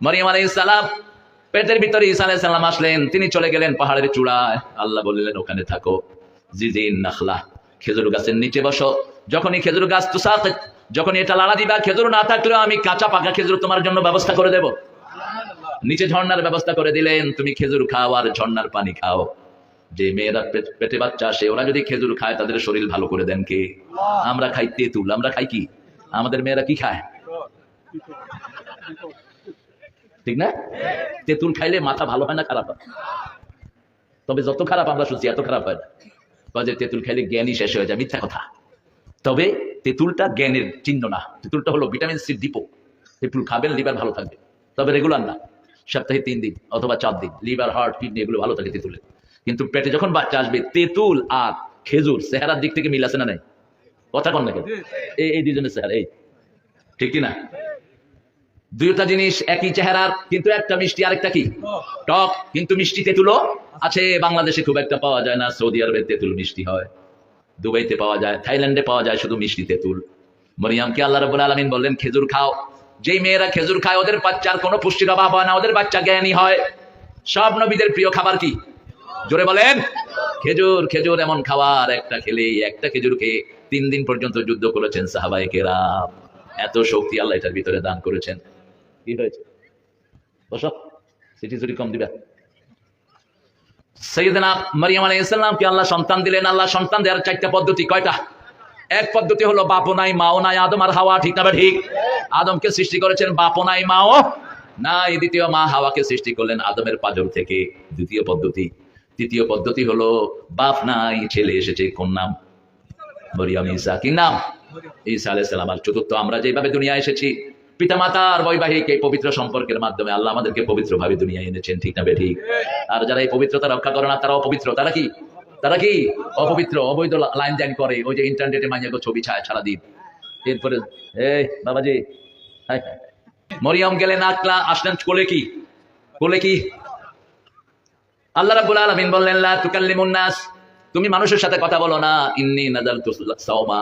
মরিয়ম আলাইহিস সালাম পেটের ভিতরে ঈসা আলাইহিস সালাম আসলেন, তিনি চলে গেলেন পাহাড়ের চূড়ায়। আল্লাহ বললেন ওখানে থাকো, জিজিন নাখলা, খেজুর গাছের নিচে বসো। যখনই খেজুর গাছ তুসাকিত, যখনই এটা লাড়া দিবা, খেজুর না থাকলেও আমি কাঁচা পাকা খেজুর তোমার জন্য ব্যবস্থা করে দেব। নিচে ঝর্ণার ব্যবস্থা করে দিলেন, তুমি খেজুর খাও আর ঝর্ণার পানি খাও। যে মেয়েরা পেটে বাচ্চা আসে, ওরা যদি খেজুর খায় তাদের শরীর ভালো করে দেন কে? আমরা খাই তেঁতুল, আমরা খাই কি? আমাদের মেয়েরা কি খায়? ঠিক না? তেঁতুল খাইলে মাথা ভালো হয় না খারাপ হয়? তবে যত খারাপ আমরা শুনছি এত খারাপ হয় না। যে তেঁতুল খাইলে জ্ঞানই শেষ হয়ে যায়, মিথ্যা কথা। তবে তেঁতুলটা জ্ঞানের চিহ্ন না, তেঁতুলটা হলো ভিটামিন সি ডিপো। তেঁতুল খাবেন, লিভার ভালো থাকবে, তবে রেগুলার না, সপ্তাহে 3 দিন অথবা 4 দিন। লিভার, হার্ট, কিডনি এগুলো ভালো থাকে তেঁতুলে। কিন্তু পেটে যখন বাচ্চা আসবে, তেঁতুল আর খেজুর চেহারার দিক থেকে মিল আছে না নাই? কথা কন না কেন? এই দুজনের চেহারা এই ঠিক কিনা? দুইটা জিনিস একই চেহারার, কিন্তু একটা মিষ্টি আরেকটা কি টক। কিন্তু মিষ্টি তেঁতুলও আছে, বাংলাদেশে খুব একটা পাওয়া যায় না। সৌদি আরবে তেঁতুল মিষ্টি হয়, দুবাইতে পাওয়া যায়, থাইল্যান্ডে পাওয়া যায় শুধু মিষ্টি তেঁতুল। মরিয়মকে আল্লাহ রাব্বুল আলামিন বললেন খেজুর খাও। যেই মেয়েরা খেজুর খায় ওদের বাচ্চার কোনো পুষ্টির অভাব হয় না, ওদের বাচ্চা জ্ঞানী হয়। সব নবীদের প্রিয় খাবার কি? জোরে বলেন। খেজুর। খেজুর এমন খাবার, একটা খেলেই, একটা খেজুরকে 3 দিন পর্যন্ত যুদ্ধ করেছেন সাহাবায়ে কেরাম। এত শক্তি আল্লাহ এটার ভিতরে দান করেছেন। কি হয়েছে? বসো, সিটি চুরি কম দিবা। সাইয়েদনা মারিয়াম আলাইহিস সালামকে আল্লাহ সন্তান দিলেন। আল্লাহ সন্তান দেওয়ার 4টা পদ্ধতি। কয়টা? এক পদ্ধতি হলো বাপও নাই মাও নাই, আদম আর হাওয়া, ঠিক না ঠিক? আদমকে সৃষ্টি করেছেন বাপও নাই মাও নাই। দ্বিতীয় মা হাওয়াকে সৃষ্টি করলেন আদমের পাঁজর থেকে, দ্বিতীয় পদ্ধতি। তৃতীয় পদ্ধতি হলো বাপ নাই, ছেলে এসেছে। কোন নাম? মরিয়ম। ঈসা কি নাম? ঈসা আলাইহিস সালাম। আর চতুর্থ, আমরা যেভাবে দুনিয়া এসেছি পিতামাতার বৈবাহিক এই পবিত্র সম্পর্কের মাধ্যমে আল্লাহ আমাদেরকে পবিত্রভাবে দুনিয়ায় এনেছেন, ঠিক না ঠিক? আর যারা এই পবিত্রতা রক্ষা করে না তারা অপবিত্র। তারা কি? তারা কি? অপবিত্র, অবৈধ লাইন জ্যান করে। ওই যে ইন্টারনেটে মাইয়াকে ছবি ছায় সারাদিন। এরপরে এই বাবাজি, মরিয়ম গেলেন আকলা, আসলেন কোলে কি? কোলে কি? আল্লাহ রাব্বুল আলামিন বললেন লা তুকাল্লিমুন নাস, তুমি মানুষের সাথে কথা বলো না। ইন্নী নাযালতু সাওমা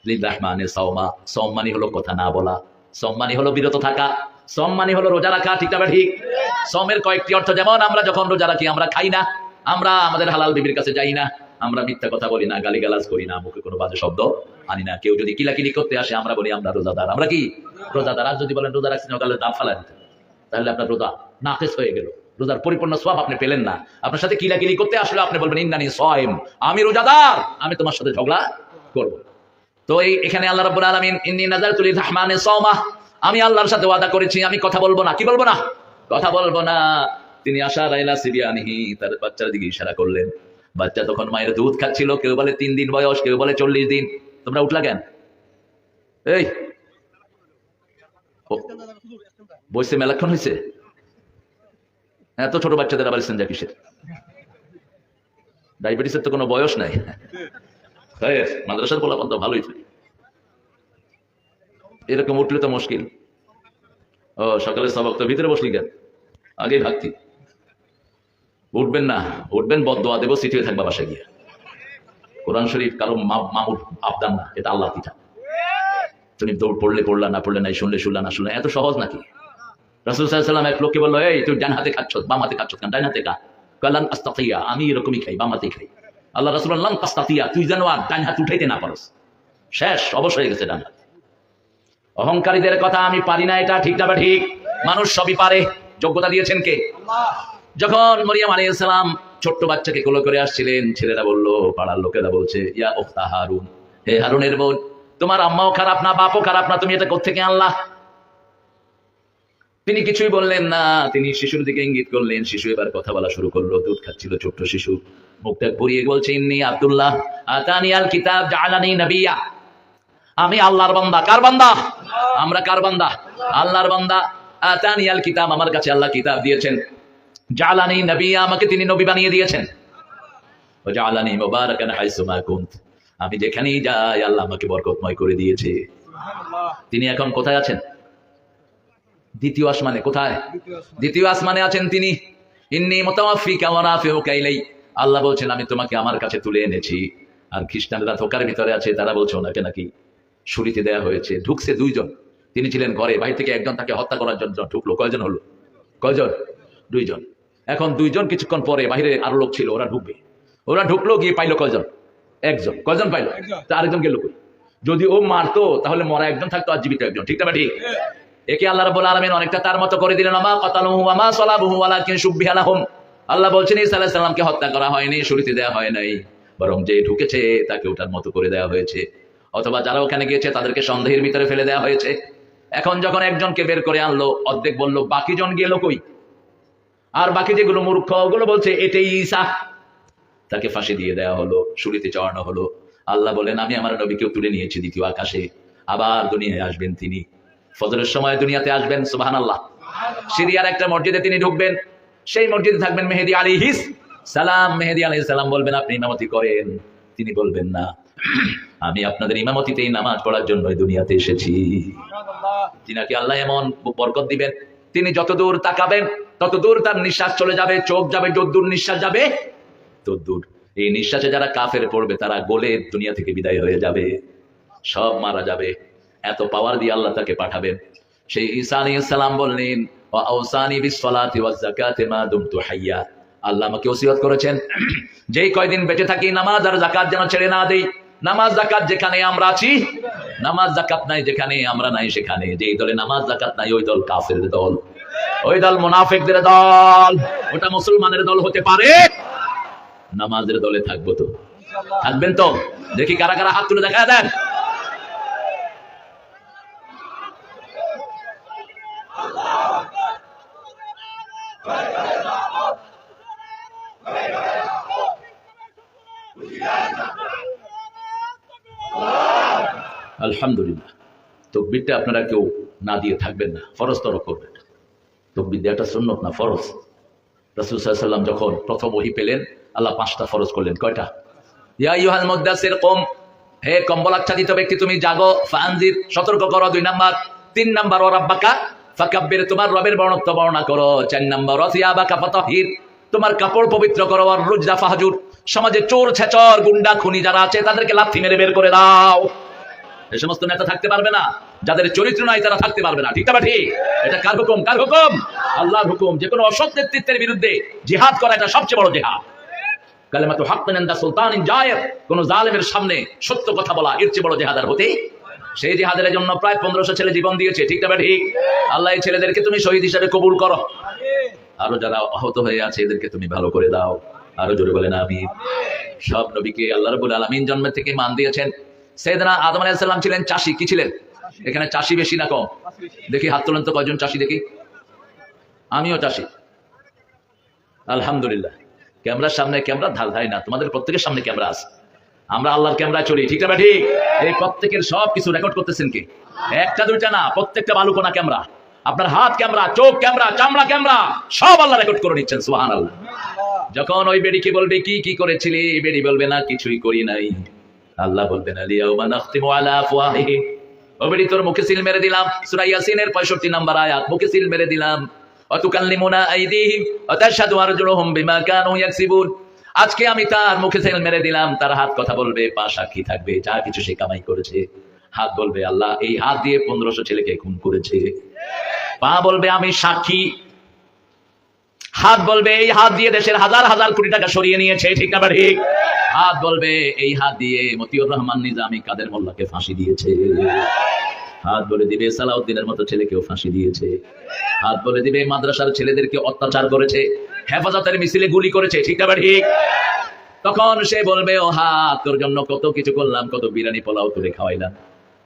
লিররহমানি সাওমা। সাওম মানে হলো কথা না বলা, সাওম মানে হলো বিরত থাকা, সাওম মানে হলো রোজা রাখা, ঠিক না ঠিক? সাওমের কয়েকটি অর্থ, যেমন আমরা যখন রোজা রাখি আমরা খাই না, আমরা আমাদের হালাল বিবির কাছে যাই না, আমরা মিথ্যা কথা বলি না, গালিগালাজ করি না, মুখে কোনো বাজে শব্দ আনি না। কেউ যদি কিলাকিলি করতে আসে আমরা বলি আমরা রোজাদার। আমরা কি? রোজাদার। আর যদি বলেন রোজা রাখছি না, তাহলে দাম ফালা দিতে, তাহলে আপনার রোজা নাকিস হয়ে গেল, রোজার পরিপূর্ণ সওয়াব আপনি পেলেন না। আপনার সাথে কিলাকিলি করতে আসলে আপনি বলবেন ইন্নানি সাইম, আমি রোজাদার, আমি তোমার সাথে ঝগড়া করব। তো এখানে আল্লাহ রাব্বুল আলামিন ইন্নী নাযারতু লিররহমানি সাওমা, আমি আল্লাহর সাথে ওয়াদা করেছি আমি কথা বলবো না। কি বলবো না? কথা বলবো না। তিনি আশারা ইলা সিবিয়ানিহি, তার বাচ্চার দিকে ইশারা করলেন। বাচ্চা তখন মায়ের দুধ খাচ্ছিল। কেউ বলে 3 দিন বয়স, কেউ বলে 40 দিন। তোমরা উঠলা কেন? এই বসে মেলাক্ষণ হয়েছে, এত ছোট বাচ্চাদের আবার ইসেঞ্জা কিসের? ডায়াবেটিসের তো কোনো বয়স নাই। মাদ্রাসার পোলাপান তো ভালোই থাকে, এরকম উঠলে তো মুশকিল। ও সকালে সবক তো ভিতরে বসলি কেন? আগেই ভাগতি। উঠবেন না, উঠবেন বদদোয়া দেবো, সিটিয়ে থাকবা বাসায় গিয়ে। কোরআন শরীফ কারো মামুর আবদান না, এটা আল্লাহ পিঠা। তুমি দৌড় পড়লে পড়লা, না পড়লে নাই, শুনলে শুনলা, না শুনলে। এত সহজ নাকি? রাসূল সাল্লাল্লাহু আলাইহি ওয়াসাল্লাম এক লোককে বললো, এই তুই ডান হাতে খাচ্ছ, বাম হাতে খাচ্ছ কেন? ডান হাতে খা। কালান আস্তাতিয়া, আমি এরকমই খাই, বাম হাতেই খাই। আল্লাহ রাসূল বললেন আস্তাতিয়া, তুই যেন আর ডান হাত উঠাইতে না পারস, শেষ, অবশ্যই হয়ে গেছে ডান হাত। অহংকারীদের কথা আমি পারি না, এটা ঠিক না ঠিক? মানুষ সবই পারে, যোগ্যতা দিয়েছেন কে? আল্লাহ। যখন মরিয়ম আলাইহিস সালাম ছোট্ট বাচ্চাকে কোলে করে আসছিলেন, ছেলেরা বলল, পাড়ার লোকেরা বলছে, ইয়া উখতা হারুন, হে হারুনের বোন, তোমার আম্মাও খারাপ না, বাপও খারাপ না, তুমি এটা কোত্থেকে আনলা? তিনি কিছুই বললেন না। তিনি শিশুর দিকে ইঙ্গিত করলেন। শিশু এবার কথা বলা শুরু করলো। দুধ খাচ্ছিল ছোট্ট শিশু, মুখটা ভরিয়ে বলছে, ইন্নী আব্দুল্লাহ আতানিয়াল কিতাব জাআলানি নবিয়্যা, আমি আল্লাহর বান্দা। কার বান্দা? আমরা কার বান্দা? আল্লাহর বান্দা। আতানিয়াল কিতাব, আমার কাছে আল্লাহ কিতাব দিয়েছেন। জাআলানি নবিয়্যা, আমাকে তিনি নবী বানিয়ে দিয়েছেন। ওয়া জাআলানি মুবারাকান হাইসু মা কুনত, আমি যেখানেই যাই আল্লাহ আমাকে বরকতময় করে দিয়েছে। সুবহানাল্লাহ। তিনি এখন কোথায় আছেন? দ্বিতীয় আসমানে। কোথায়? দ্বিতীয় আসমানে আছেন তিনি। ইন্নী মুতাওয়াফিকা ওয়া রাফিউকা ইলাই, আল্লাহ বলছেন আমি তোমাকে আমার কাছে তুলে এনেছি। আর খ্রিস্টানরা ধোকার ভিতরে আছে, তারা বলছে ওনাকে নাকি ছুরিতে দেয়া হয়েছে। ঢুকছে 2 জন, তিনি ছিলেন ঘরে, বাইরে থেকে একজন তাকে হত্যা করার জন্য ঢুকলো। কয়জন হলো? কয়জন? দুইজন। এখন দুইজন, কিছুক্ষণ পরে বাইরে আরো লোক ছিল, ওরা ঢুকবে। ওরা ঢুকলো, গিয়ে পাইলো কয়জন? একজন। কয়জন পাইলো? তা আরেকজন গেল কই? যদি ও মারতো তাহলে মরা একজন থাকতো আর জীবিত একজন, ঠিক না ঠিক? একে আল্লাহ রাব্বুল আলামিন অনেকটা তার মতো করে দিলেন। আমা কাতালুহু ওয়া মা সালাবুহু ওয়ালাকিন শুববিহা লাহুম। আল্লাহ বলছেন ঈসা আলাইহিস সালামকে হত্যা করা হয়নি, শরীরে দেওয়া হয় নাই, বরং যে ঢুকেছে তাকে ওটার মতো করে দেওয়া হয়েছে, অথবা যারা ওখানে গিয়েছে তাদেরকে সন্দেহের ভিতরে ফেলে দেওয়া হয়েছে। এখন যখন একজনকে বের করে আনলো, অর্ধেক বললো বাকি জন গেল কই, আর বাকি যেগুলো মূর্খ ওগুলো বলছে এটাই ঈসা। তাকে ফাঁসি দিয়ে দেওয়া হলো, শরীরে চড়ানো হলো। আল্লাহ বলেন আমি আমার নবীকেও তুলে নিয়েছি দ্বিতীয় আকাশে, আবার দুনিয়ায় আসবেন তিনি, ফজরের সময় দুনিয়াতে আসবেন। সুবহানাল্লাহ। সিরিয়ার একটা মসজিদে তিনি ঢুকবেন, সেই মসজিদে থাকবেন মেহেদী আলাইহিস সালাম। মেহেদী আলাইহিস সালাম বলবেন আপনি ইমামতি করেন, তিনি বলবেন না, আমি আপনাদের ইমামতিতেই নামাজ পড়ার জন্য দুনিয়াতে এসেছি। তিনাকে আল্লাহ এমন বরকত দিবেন, তিনি যতদূর তাকাবেন ততদূর তার নিঃশ্বাস চলে যাবে, চোখ যাবে যতদূর নিঃশ্বাস যাবে ততদূর। এই নিঃশ্বাসে যারা কাফের পড়বে তারা গলে দুনিয়া থেকে বিদায় হয়ে যাবে, সব মারা যাবে। এত পাওয়ার দিয়ে আল্লাহ তাকে পাঠাবেন। সেই ঈসা আলাইহিস সালাম বললেন ওয়া আওসানি বিসসালাতি ওয়াজ যাকাতি মা দুমতু হাইয়া। আল্লাহ আমাকে ওসিয়ত করেছেন যেই কয়দিন বেঁচে থাকি নামাজ আর যাকাত যেন ছেড়ে না দেই। নামাজ যাকাত যেখানে আমরা আছি, নামাজ যাকাত নাই যেখানে আমরা নাই সেখানে। যেই দলে নামাজ যাকাত নাই ওই দল কাফেরদের দল, ওই দল মুনাফিকদের দল। ওটা মুসলমানের দল হতে পারে, নামাজের দলে থাকবো তো, থাকবেন তো? দেখি কারা কারা হাত তুলে দেখা দেন। আলহামদুলিল্লাহ। তাকবীরটা আপনারা কেউ না দিয়ে থাকবেন না, ফরজ তরক করবেন। তাকবীর দেওয়াটা সুন্নত না, ফরজ। রাসূল সাল্লাল্লাহু আলাইহি ওয়াসাল্লাম যখন প্রথম ওহী পেলেন, আল্লাহ 5টা ফরজ করলেন। কয়টা? ইয়া আইয়ুহাল মুদ্দাসসির কুম, হে কম্বল আচ্ছাদিত ব্যক্তি তুমি জাগো। ফাআনজির, সতর্ক করো 2 নাম্বার। 3 নাম্বার ওয়া রাব্বাকা ফাকাব্বির, তোমার রবের বর্ণত্ব বর্ণনা করো। 4 নাম্বার ওয়া সিয়াবাকা ফাতাহির, তোমার কাপড় পবিত্র করো। আর রুজদা ফাহজুর, সমাজে চোর ছেচর গুন্ডা খুনি যারা আছে তাদেরকে লাথি মেরে বের করে দাও। এই সমস্ত নেতা থাকতে পারবে না, যাদের চরিত্র নাই তারা থাকতে পারবে না, ঠিক না ঠিক? এটা কার হুকুম? কার হুকুম? আল্লাহর হুকুম। যে কোনো অসৎ নেতৃত্বের বিরুদ্ধে জিহাদ করা এটা সবচেয়ে বড় জিহাদ। কালিমাতু হাক্কিন ইনদা সুলতানিন জায়ের, কোন জালেমের সামনে সত্য কথা বলা এর চেয়ে বড় জিহাদ আর হতে। সেই জিহাদের জন্য প্রায় 1500 ছেলে জীবন দিয়েছে, ঠিক না ঠিক? আল্লাহ এই ছেলেদেরকে তুমি শহীদ হিসেবে কবুল করো। আরো যারা আহত হয়ে আছে এদেরকে তুমি ভালো করে দাও। আরো জোরে বলেন আমিন। সব নবীকে আল্লাহ রাব্বুল আলামিন জন্ম থেকে মান দিয়েছেন। সাইয়েদনা আদম আলাইহিস সালাম ছিলেন চাষী। কি ছিলেন? এখানে চাষী বেশি না কম? দেখি হাত তোলেন তো, কয়জন চাষী দেখি? আমিও চাষী, আলহামদুলিল্লাহ। ক্যামেরার সামনে ক্যামেরা ধাই না, তোমাদের প্রত্যেকের সামনে ক্যামেরা আছে। আমরা আল্লাহর ক্যামেরায় চলি, ঠিক না ঠিক? এই প্রত্যেকের সব কিছু রেকর্ড করতেছেন কে? একটা দুইটা না, প্রত্যেকটা বালুকোনা ক্যামেরা। আপনার হাত ক্যামেরা, চোখ ক্যামেরা, চামড়া ক্যামেরা, সব আল্লাহ রেকর্ড করে নিচ্ছেন। সুবহানাল্লাহ। যখন ওই বেডিকে বলবে কি কি করেছিলি, বেডি বলবে না কিছুই করি নাই। আল্লাহ বলবেন আলিয়াউমা নাখতিমু আলা আফওয়াহিহিম, ও বেডি তোর মুখে সিল মেরে দিলাম। সূরা ইয়াসিনের 65 নম্বর আয়াত, মুখে সিল মেরে দিলাম। ওয়া তুকাল্লিমুনা আইদিহিম ওয়া তাশহাদু আরজুলুহুম বিমা কানু ইয়াকসিবুন, আজকে আমি তার মুখে সিল মেরে দিলাম, তার হাত কথা বলবে, পা সাক্ষী থাকবে, যা কিছু সে কামাই করেছে। হাত বলবে আল্লাহ এই হাত দিয়ে 1500 ছেলেকে খুন করেছে। পা বলবে আমি সাক্ষী। হাত বলবে এই হাত দিয়ে দেশের হাজার হাজার কোটি টাকা সরিয়ে নিয়েছে, ঠিক না ঠিক? হাত বলবে এই হাত দিয়ে মতিউর রহমান নিজামী কাদের মোল্লাকে ফাঁসি দিয়েছে। হাত বলে দিবে সালাউদ্দিনের মতো ছেলেকেও ফাঁসি দিয়েছে। হাত বলে দিবে মাদ্রাসার ছেলেদেরকে অত্যাচার করেছে, হেফাজতের মিছিলে গুলি করেছে, ঠিক না ঠিক? তখন সে বলবে ও হাত তোর জন্য কত কিছু করলাম, কত বিরিয়ানি পোলাও তোরে খাওয়াইলাম,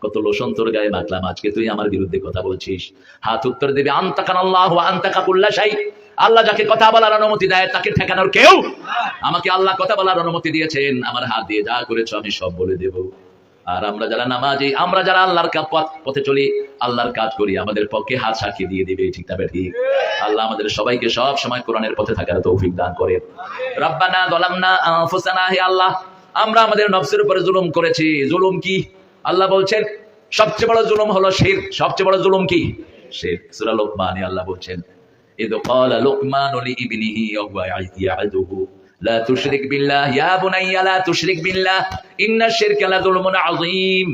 কত লোশন তোর গায়ে মাখলাম, আজকে তুই আমার বিরুদ্ধে কথা বলছিস। হাত উত্তর দেবে আনতাকানাল্লাহু ওয়া আনতাকা কুল্লা শাই, আল্লাহ যাকে কথা বলার অনুমতি দেয় তাকে ঠেকানোর কেউ। আমাকে আল্লাহ কথা বলার অনুমতি দিয়েছেন, আমার হাত দিয়ে যা করেছো আমি সব বলে দেব। আর আমরা যারা নামাজি, আমরা যারা আল্লাহর পথে চলি, আল্লাহর কাজ করি, আমাদের পক্ষে হাত সাক্ষী দিয়ে দিবে, ঠিক না ঠিক? আল্লাহ আমাদের সবাইকে সব সময় কোরআনের পথে থাকার তৌফিক দান করেন। রব্বানা যালামনা আনফুসানা, হে আল্লাহ আমরা আমাদের নফসের উপরে জুলুম করেছি। জুলুম কি? আল্লাহ বলছেন সবচেয়ে বড় জুলুম হলো শিরক। সবচেয়ে বড় জুলুম কি? শিরক। সূরা লুকমানে আল্লাহ বলছেন ইদ ক্বালা লুকমানু লিইবনিহি ওয়া হুয়া ইয়া'যুহু লা তুশরিক বিল্লাহ ইয়া বুনাইয়া লা তুশরিক বিল্লাহ ইন্নাশ শিরকা লাযুলমুন আযীম।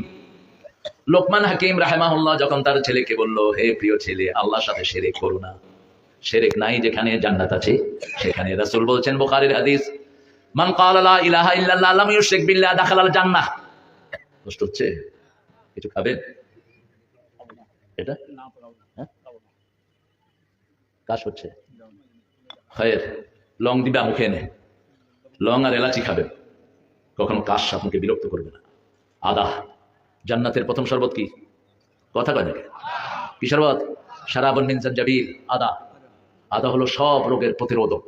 লোকমান হাকিম রাহিমাহুল্লাহ যখন তার ছেলেকে বলল হে প্রিয় ছেলে আল্লাহর সাথে শিরক করো না, শিরক নাই যেখানে জান্নাত আছে সেখানে। রাসূল বলছেন বুখারীর হাদিস, মান ক্বালা লা ইলাহা ইল্লাল্লাহ লাম ইউশরিক বিল্লাহ দাখালাল জান্নাহ। কষ্ট হচ্ছে? কিছু খাবেন? এটা কাশ হচ্ছে, খায়ের লং দিবা মুখে এনে, লং আর এলাচি খাবেন, কখনো কাশ আপনাকে বিরক্ত করবে না। আদা, জান্নাতের প্রথম শরবত কি? কথা কয় নাকি? কি শরবত? শারাবুন মিন জানজাবিল। আদা, আদা হলো সব রোগের প্রতিরোধক।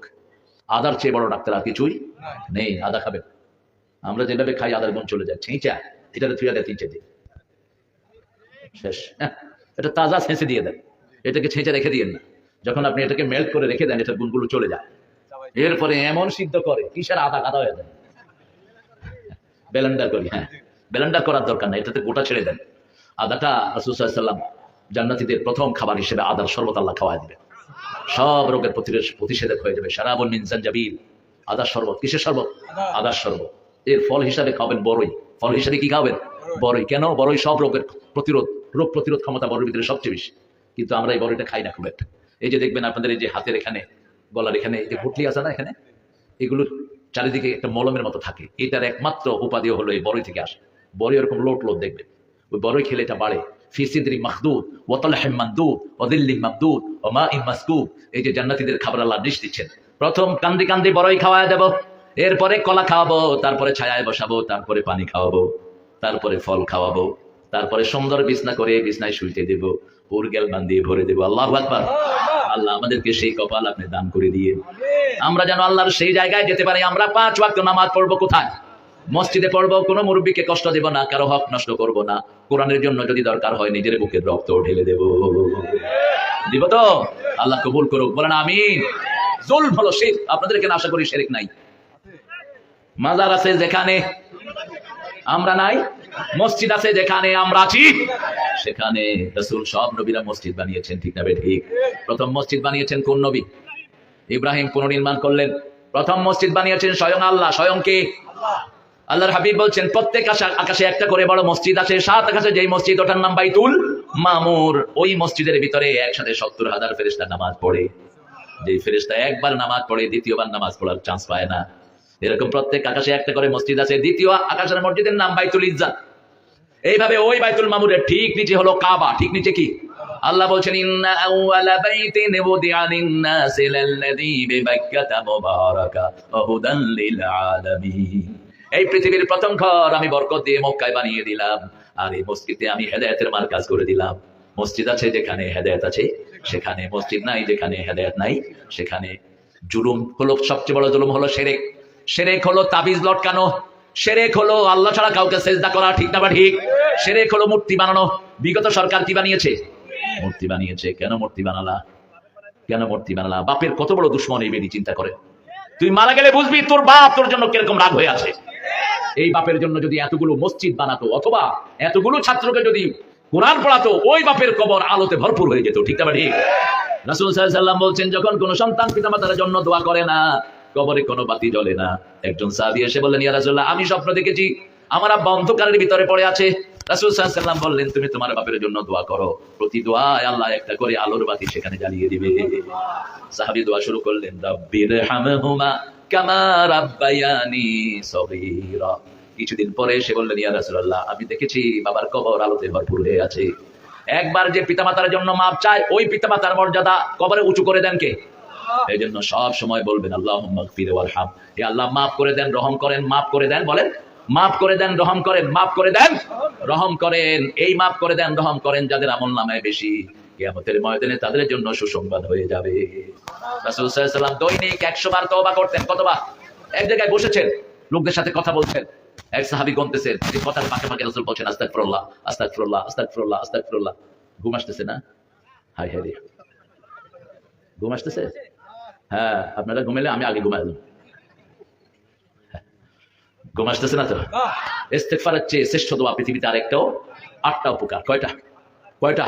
আদার চেয়ে বড় ডাক্তার আর কিছুই নেই। আদা খাবেন। আমরা যেভাবে খাই আদার গুণ চলে যায়, ছেঁচা এটাতে থুয়া দেয় 3-4 দিন শেষ। এটা তাজা ছেঁচে দিয়ে দেন, এটাকে ছেঁচে রেখে দিয়েন না। যখন আপনি এটাকে মেল্ট করে রেখে দেন এটার গুণগুলো চলে যায়। এরপরে এমন সিদ্ধ করে কিসের আদা কাদা হয়ে যায়, ব্লেন্ডার করি। হ্যাঁ, ব্লেন্ডার করার দরকার নাই, এটাতে গোটা ছেড়ে দেন। আদাটা রাসূল সাল্লাল্লাহু আলাইহি ওয়াসাল্লাম জান্নাতীদের প্রথম খাবার হিসেবে আদার শরবত আল্লাহ খাওয়ায় দিবে, সব রোগের প্রতিষেধক হয়ে যাবে। শারাবুন মিন জানজাবিল, আদার শরবত। কিসের শরবত? আদার শরবত। এর ফল হিসাবে খাবেন বড়ই। ফল হিসাবে কি খাবেন? বড়ই। কেন? বড়ই সব রোগের রোগ প্রতিরোধ ক্ষমতা বড়ের ভিতরে সবচেয়ে বেশি, কিন্তু আমরা এই বড়ইটা খাই না খুব একটা। এই যে দেখবেন আপনাদের এই যে হাতের এখানে, গলার এখানে যে গুটলি আছে না, এখানে এগুলোর চারিদিকে একটা মলমের মতো থাকে। এটার একমাত্র উপাদেয় হলো এই বড়ই থেকে আসে। বড়ই এরকম লোট লোট দেখবেন, ওই বড়ই খেলে এটা বাড়ে। ফি সিদরি মাখদুদ ওয়া তালহিম মামদুদ ওয়া দিল্লিম মামদুদ ওয়া মাইন মাসকুব। এই যে জান্নাতীদের খাবার আল্লাহ নিশ দিচ্ছেন। প্রথম কান্দি কান্দি বড়ই খাওয়ায় দেব, এরপরে কলা খাওয়াবো, তারপরে ছায়ায় বসাবো, তারপরে পানি খাওয়াবো, তারপরে ফল খাওয়াবো, তারপরে সুন্দর বিছনা করে বিছনায় শুইতে দেব, উরগেল বান্ধিয়ে ভরে দেব। আল্লাহু আকবার। আল্লাহ আমাদেরকে সেই কপাল আপনি দান করে দিয়ে আমরা যেন আল্লাহর সেই জায়গায় যেতে পারি। আমরা 5 ওয়াক্ত নামাজ পড়বো কোথায়? মসজিদে পড়বো। কোনো মুরব্বীকে কষ্ট দেব না, কারো হক নষ্ট করব না। কোরআনের জন্য যদি দরকার হয় নিজের বুকের রক্ত ঢেলে দেব। দিব তো? আল্লাহ কবুল করুক, বলেন আমিন। জুলম হলো শিরক। আপনাদের এখানে আশা করি শিরক নাই। মাজার আছে যেখানে আমরা নাই, মসজিদ আছে যেখানে আমরা আছি, সেখানে রাসূল সব নবীরা মসজিদ বানিয়েছেন, ঠিক না ঠিক? প্রথম মসজিদ বানিয়েছেন কোন নবী? ইব্রাহিম পুনর্নির্মাণ করলেন। প্রথম মসজিদ বানিয়েছেন স্বয়ং আল্লাহ। স্বয়ং কে? আল্লাহর হাবিব বলছেন প্রত্যেক আকাশে একটা করে বড় মসজিদ আছে। 7 আকাশে যেই মসজিদ, ওটার নাম বাইতুল মামুর। ওই মসজিদের ভিতরে একসাথে 70,000 ফেরেশতা নামাজ পড়ে। যে ফেরেশতা একবার নামাজ পড়ে দ্বিতীয়বার নামাজ পড়ার চান্স পায় না। এরকম প্রত্যেক আকাশে একটা করে মসজিদ আছে। দ্বিতীয় আকাশের মসজিদের নাম বাইতুল ইজ্জাত। এইভাবে ওই বাইতুল মামুরের ঠিক নিচে হলো কাবা। ঠিক নিচে কি? আল্লাহ বলছেন ইন্না আউওয়ালা বাইতিন উদিআ লিন-নাসি লাল্লাযী বিবাক্কাতা মুবারাকা ওয়া হুদান লিল আলামিন। এই পৃথিবীর প্রথম ঘর আমি বরকত দিয়ে মক্কায় বানিয়ে দিলাম, আর এই মসজিদে আমি হেদায়েতের মার্কাজ করে দিলাম। মসজিদ আছে যেখানে হেদায়েত আছে সেখানে, মসজিদ নাই যেখানে হেদায়েত নাই সেখানে। জুলুম হলো সবচেয়ে বড় জুলুম হলো শিরক। শিরক হলো তাবিজ লটকানো, শিরক হলো আল্লাহ ছাড়া কাউকে সিজদা করা, ঠিক না ঠিক? শিরক হলো মূর্তি বানানো। বিগত সরকার কি বানিয়েছে? মূর্তি বানিয়েছে। কেন মূর্তি বানালা? কেন মূর্তি বানালা? বাপের কত বড় দুশ্মন এই বেরি, চিন্তা করে। তুই মারা গেলে বুঝবি তোর বাপ তোর জন্য কিরকম রাগ হয়ে আছে। এই বাপের জন্য যদি এতগুলো মসজিদ বানাতো অথবা এতগুলো ছাত্রকে যদি কোরআন পড়াতো, ওই বাপের কবর আলোতে ভরপুর হয়ে যেত, ঠিক না ঠিক? রাসূল সাল্লাল্লাহু আলাইহি ওয়াসাল্লাম বলছেন যখন কোন সন্তান পিতামাতার জন্য দোয়া করে না, কবরে কোনো বাতি জ্বলে না। একজন সাহাবী এসে বললেন ইয়া রাসূলুল্লাহ, আমি স্বপ্ন দেখেছি আমার আব্বা অন্ধকারের ভিতরে পড়ে আছে। রাসূল সাল্লাল্লাহু আলাইহি ওয়াসাল্লাম বললেন তুমি তোমার বাপের জন্য দোয়া করো, প্রতি দোয়ায় আল্লাহ একটা করে আলোর বাতি সেখানে জ্বালিয়ে দিবে। সাহাবী দোয়া শুরু করলেন রাব্বির হামহুমা কামা রাব্বায়ানি সগীরা। কিছুদিন পরে এসে বললেন ইয়া রাসূলুল্লাহ, আমি দেখেছি বাবার কবর আলোতে ভরপুর হয়ে আছে। একবার যে পিতামাতার জন্য মাপ চায়, ওই পিতামাতার মর্যাদা কবরে উঁচু করে দেন কে? এই জন্য সব সময় বলবেন আল্লাহুম্মা গফির ওয়ারহাম। হে আল্লাহ মাফ করে দেন, রহম করেন। মাফ করে দেন, বলেন মাফ করে দেন, রহম করেন। মাফ করে দেন, রহম করেন। এই মাফ করে দেন, রহম করেন যাদের আমলনামায় বেশি, কিয়ামতের ময়দানে তাদের জন্য সুসংবাদ হয়ে যাবে। রাসূল সাল্লাল্লাহু আলাইহি ওয়াসাল্লাম দৈনিক 100 বার তওবা করতেন। কতবার? এক জায়গায় বসেছেন, লোকদের সাথে কথা বলছেন, এক সাহাবী গুনতেছেন, যে কথার ফাঁকে ফাঁকে রাসূল বলছেন আস্তাগফিরুল্লাহ আস্তাগফিরুল্লাহ আস্তাগফিরুল্লাহ আস্তাগফিরুল্লাহ। ঘুম আসতেছে না? হাই হাই রে, ঘুম আসতেছে? হ্যাঁ, আপনারা ঘুমাইলে আমি আগে ঘুমাই যাব। ঘুম আসতেছে না তো? ইস্তেগফারের চেয়ে শ্রেষ্ঠ দোয়া পৃথিবীতে আরেকটাও। 8টা উপকার। কয়টা? কয়টা?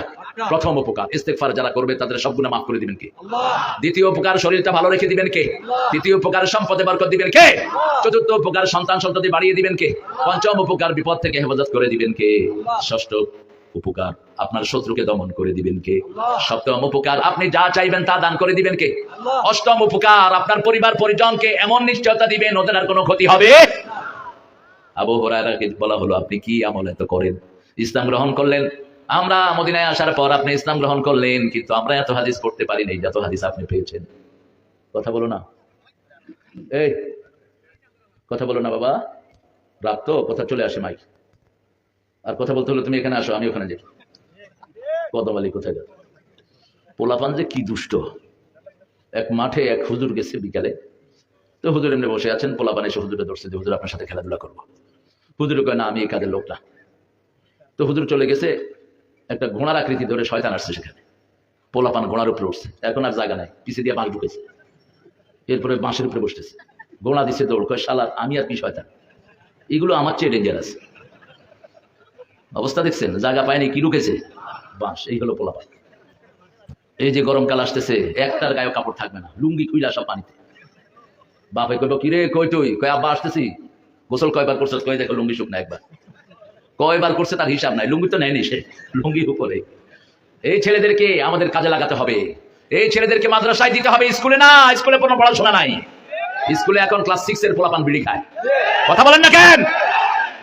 প্রথম উপকার, ইস্তেগফার যারা করবে তাদের সব গুনাহ মাফ করে দিবেন কে? দ্বিতীয় উপকার, শরীরটা ভালো রেখে দিবেন কে? তৃতীয় উপকার, সম্পদে বরকত দিবেন কে? চতুর্থ উপকার, সন্তান সন্ততি বাড়িয়ে দিবেন কে? পঞ্চম উপকার, বিপদ থেকে হেফাজত করে দিবেন কে? ষষ্ঠ উপকার, আপনার শত্রুকে দমন করে দিবেন কে? সপ্তম উপকার, আপনি যা চাইবেন তা দান করে দিবেন কে? অষ্টম উপকার, আপনার পরিবার পরিজনকে এমন নিশ্চয়তা দিবেন ওদের আর কোনো ক্ষতি হবে। আবু হুরায়রাকে বলা হলো, আপনি কি আমল এত করেন? ইসলাম গ্রহণ করলেন। আমরা মদিনায় আসার পর আপনি ইসলাম গ্রহণ করলেন, কিন্তু আমরা এত হাদিস পড়তে পারি নাই যত হাদিস আপনি পেয়েছেন। কথা বলো না, এই কথা বলো না বাবা, রাত তো, কথা চলে আসে মাইক। আর কথা বলতে হলে তুমি এখানে আসো, আমি ওখানে যাই। কদম আলী কোথায় যাও? পোলাপান যে কি দুষ্ট। এক মাঠে এক হুজুর গেছে বিকালে, তো হুজুর এমনি বসে আছেন, পোলাপান এসে হুজুরে ধরছে যে হুজুর আপনার সাথে খেলাধুলা করবো। হুজুর কয় না, আমি এই কাজের লোক না। তো হুজুর চলে গেছে, একটা ঘোড়ার আকৃতি ধরে শয়তান আসছে সেখানে। পোলাপান ঘোড়ার উপরে উঠছে, এখন আর জায়গা নাই, পিছিয়ে দিয়ে বাঁশ ঢুকেছে। এরপরে বাঁশের উপরে বসতেছে, ঘোড়া দিচ্ছে দৌড়। কয় শালা, আমি আর কি শয়তান, এগুলো আমার চেয়ে ডেঞ্জারাস। অবস্থা দেখছেন, জায়গা পায়নি, কি ঢুকেছে? বাঁশ। এই হলো পোলাপান। এই যে গরমকাল আসতেছে, একটার গায়ে কাপড় থাকবে না, লুঙ্গি খুইলা সব পানিতে। বাপে কইব, কিরে কই তুই? কয় আব্বা আসতেছি। গোসল কয়বার করছে? কয় দেখো লুঙ্গি শুক না একবার। কয়বার করছে তার হিসাব নাই, লুঙ্গি তো নেয়নি সে, লুঙ্গি উপরে। এই ছেলেদেরকে আমাদের কাজে লাগাতে হবে, এই ছেলেদেরকে মাদ্রাসায় দিতে হবে, স্কুলে না। স্কুলে কোনো পড়াশোনা নাই, স্কুলে এখন ক্লাস 6 এর পোলাপান বিড়ি খায়। কথা বলেন না কেন?